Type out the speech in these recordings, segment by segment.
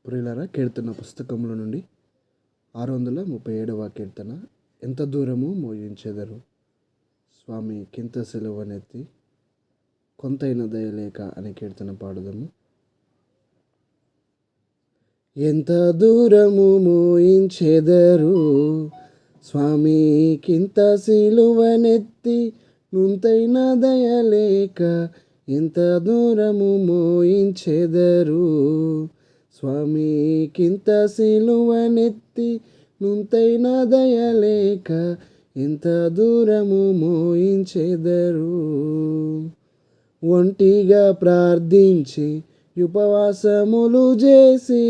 ప్రియులారా, కీర్తన పుస్తకంలో నుండి 637వ కీర్తన. ఎంత దూరము మోయించెదరు స్వామి కింత సిలువనెత్తి, కొంతైన దయలేక అనే కీర్తన పాడుదాము. ఎంత దూరము మోయించెదరు స్వామి కింత సిలువనెత్తి, నుంతైన దయలేక. ఎంత దూరము మోయించెదరు స్వామి కింత సిలువనెత్తి, నుంతైన దయలేక. ఎంత దూరము మోయించెదరు. ఒంటిగా ప్రార్థించి ఉపవాసములు చేసి,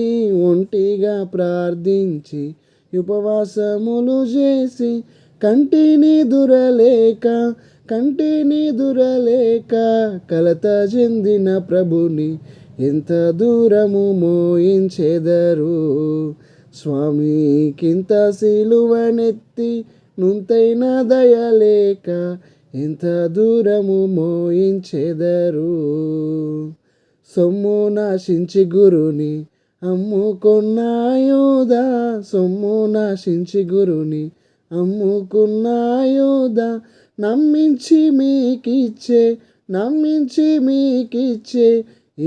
ఒంటిగా ప్రార్థించి ఉపవాసములు చేసి, కంటిని దురలేక కలత చెందిన ప్రభుని ఎంత దూరము మోయించెదరు స్వామి కింత సిలువనెత్తి, నుంతైన దయలేక. ఎంత దూరము మోయించెదరు. సొమ్ము నాశించి గురుని అమ్ముకున్న యూదా, సొమ్ము నాశించి గురుని అమ్ముకున్న యూదా, నమ్మించి మీకిచ్చే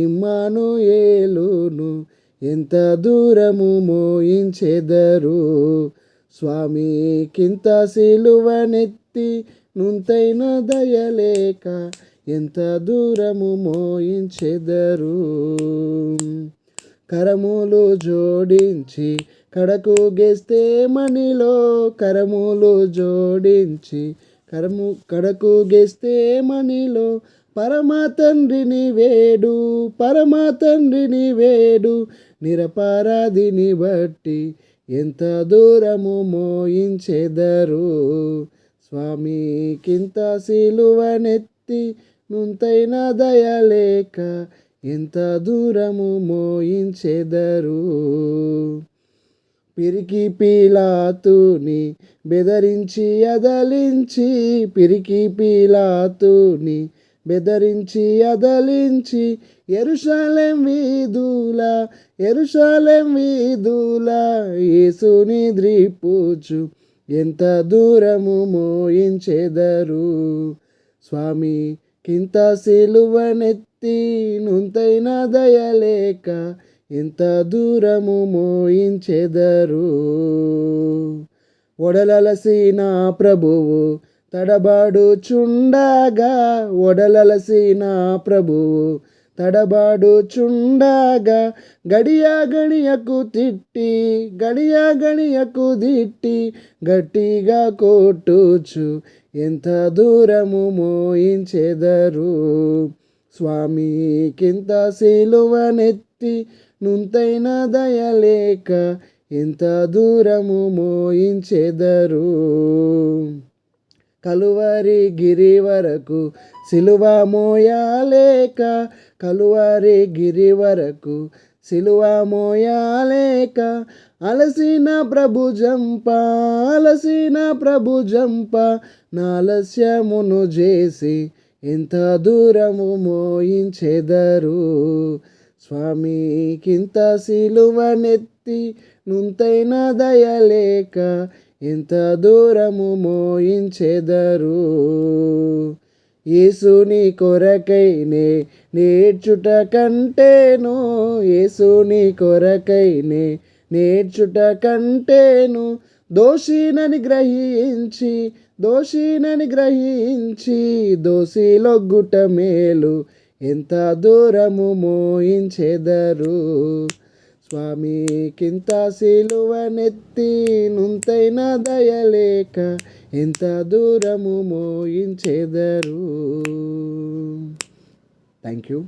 ఇమ్మానుయేలును ఎంత దూరము మోయించెదరు స్వామి కింత సిలువనెత్తి, నుంతైన దయలేక. ఎంత దూరము మోయించెదరు. కరములు జోడించి కడకు గెస్తేమనిలో, కరములు జోడించి కడకు గెస్తేమనిలో, పరమ తండ్రిని వేడు నిరపరాధిని బట్టి. ఎంత దూరము మోయించెదరు స్వామి కింత సిలువనెత్తి, నుంతైన దయలేక. ఎంత దూరము మోయించెదరు. పిరికి పీలాతుని బెదరించి అదలించి, పిరికి పీలాతుని బెదరించి అదలించి, యెరూషలేం వీధుల యేసుని ద్రిప్పుచు. ఎంత దూరము మోయించెదరు స్వామి కింత సిలువనెత్తి, నుంతైన దయలేక. ఎంత దూరము మోయించెదరు. ఒడలలసిన ప్రభువు తడబాడుచుండగా, ఒడలలసిన ప్రభువు తడబాడుచుండగా, గడియ గడియకు తిట్టి గట్టిగా కొట్టుచు. ఎంత దూరము మోయించెదరు స్వామి కింత సిలువనెత్తి, నుంతైన దయలేక. ఎంత దూరము మోయించెదరు. కలువరి గిరి వరకు సిలువ మోయలేక, కలువరి గిరి వరకు సిలువ మోయలేక, అలసిన ప్రభు జంప నాలస్యమును చేసి. ఎంత దూరము మోయించెదరు స్వామి కింత సిలువనెత్తి, నుంతైన దయలేక. ఎంత దూరము మోయించెదరు. యేసుని కొరకైనే నేర్చుట కంటేను, యేసుని కొరకైనే నేర్చుట కంటేను, దోషినని గ్రహించి దోషిలొగ్గుట మేలు. ఎంత దూరము మోయించెదరు స్వామి కింత సిలువనెత్తి, నుంతైన దయలేక. ఎంత దూరము మోయించెదరు. Thank you.